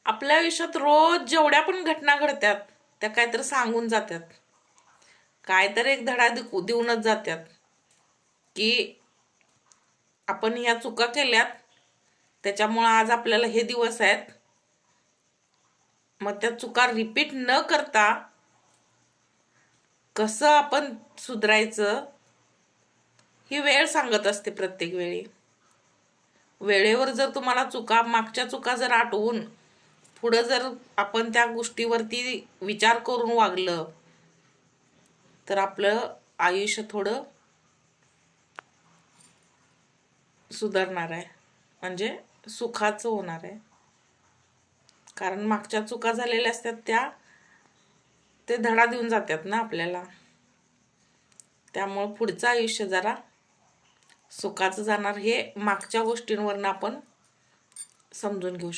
आपल्या आयुष्यात रोज जेवढ्या पण घटना घडतात त्या काहीतरी सांगून जातात, काहीतरी एक धडा देऊनच जातात की आपण ह्या चुका केल्यात, त्याच्यामुळं आज आपल्याला हे दिवस आहेत. मग त्या चुका रिपीट न करता कसं आपण सुधारायचं ही वेळ सांगत असते. प्रत्येक वेळी वेळेवर जर तुम्हाला मागच्या चुका जर आठवून पुढं जर आपण त्या गोष्टीवरती विचार करून वागलं तर आपलं आयुष्य थोडं सुधारणार आहे, म्हणजे सुखाचं होणार आहे. कारण मागच्या चुका झालेल्या असतात ते धडा देऊन जातात ना आपल्याला. त्यामुळं पुढचं आयुष्य जरा सुखाचं जाणार हे मागच्या गोष्टींवरनं आपण समजून घेऊ शकतो.